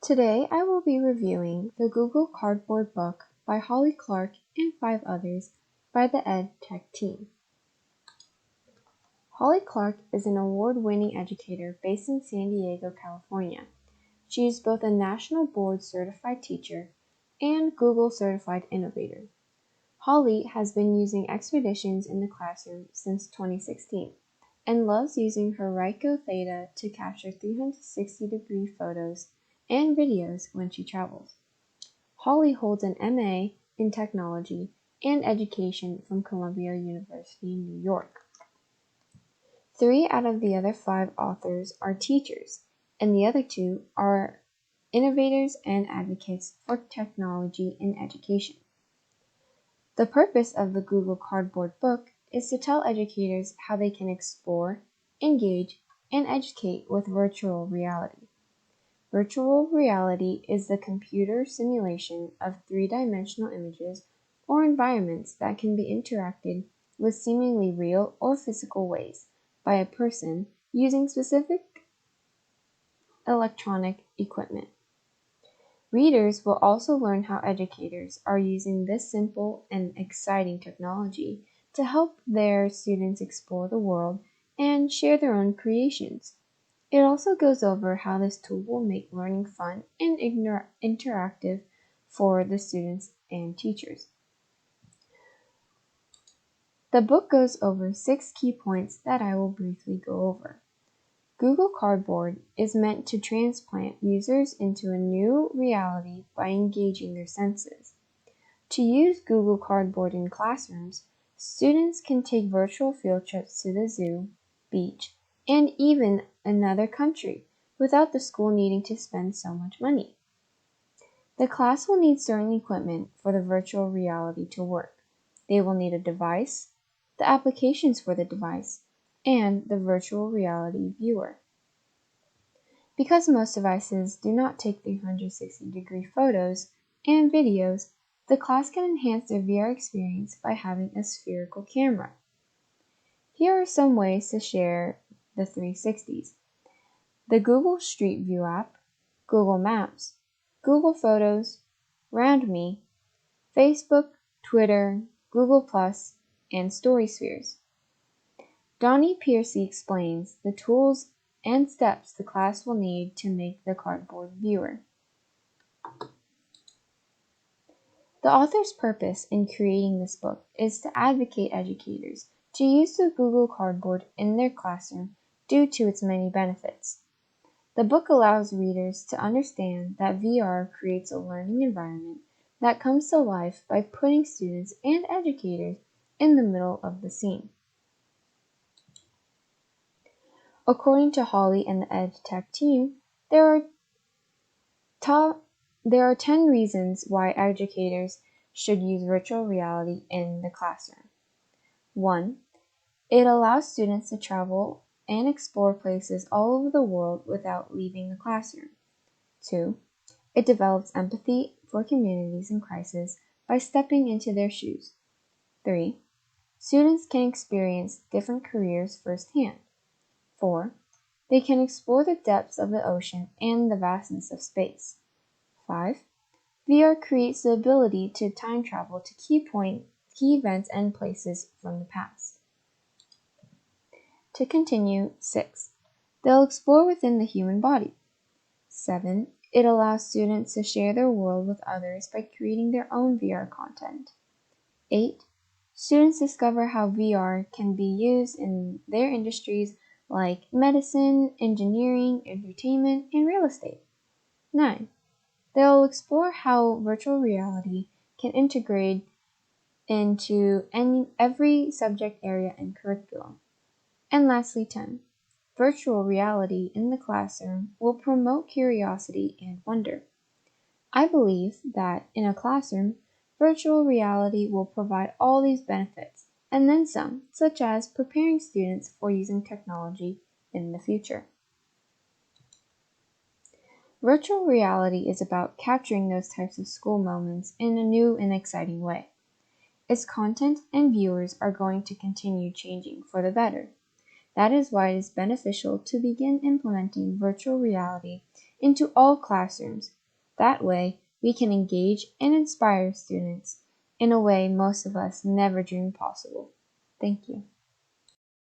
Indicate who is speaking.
Speaker 1: Today I will be reviewing the Google Cardboard book by Holly Clark and 5 others by the EdTech team. Holly Clark is an award-winning educator based in San Diego, California. She is both a National Board Certified Teacher and Google Certified Innovator. Holly has been using expeditions in the classroom since 2016 and loves using her Ricoh Theta to capture 360-degree photos and videos when she travels. Holly holds an MA in Technology and Education from Columbia University in New York. 3 out of the other 5 authors are teachers, and the other 2 are innovators and advocates for technology in education. The purpose of the Google Cardboard book is to tell educators how they can explore, engage, and educate with virtual reality. Virtual reality is the computer simulation of 3-dimensional images or environments that can be interacted with seemingly real or physical ways by a person using specific electronic equipment. Readers will also learn how educators are using this simple and exciting technology to help their students explore the world and share their own creations. It also goes over how this tool will make learning fun and interactive for the students and teachers. The book goes over 6 key points that I will briefly go over. Google Cardboard is meant to transplant users into a new reality by engaging their senses. To use Google Cardboard in classrooms, students can take virtual field trips to the zoo, beach, and even another country without the school needing to spend so much money. The class will need certain equipment for the virtual reality to work. They will need a device, the applications for the device, and the virtual reality viewer. Because most devices do not take 360-degree photos and videos, the class can enhance their VR experience by having a spherical camera. Here are some ways to share the 360s. The Google Street View app, Google Maps, Google Photos, RoundMe, Facebook, Twitter, Google+, and StorySpheres. Donnie Piercy explains the tools and steps the class will need to make the cardboard viewer. The author's purpose in creating this book is to advocate educators to use the Google Cardboard in their classroom due to its many benefits. The book allows readers to understand that VR creates a learning environment that comes to life by putting students and educators in the middle of the scene. According to Holly and the EdTech team, there are 10 reasons why educators should use virtual reality in the classroom. 1. It allows students to travel and explore places all over the world without leaving the classroom. 2. It develops empathy for communities in crisis by stepping into their shoes. 3. Students can experience different careers firsthand. 4. They can explore the depths of the ocean and the vastness of space. 5. VR creates the ability to time travel to key events and places from the past. To continue, 6. They'll explore within the human body. 7. It allows students to share their world with others by creating their own VR content. 8. Students discover how VR can be used in their industries like medicine, engineering, entertainment, and real estate. 9. They'll explore how virtual reality can integrate into every subject area and curriculum. And lastly, 10. Virtual reality in the classroom will promote curiosity and wonder. I believe that in a classroom, virtual reality will provide all these benefits and then some, such as preparing students for using technology in the future. Virtual reality is about capturing those types of school moments in a new and exciting way. Its content and viewers are going to continue changing for the better. That is why it is beneficial to begin implementing virtual reality into all classrooms. That way, we can engage and inspire students in a way most of us never dreamed possible. Thank you.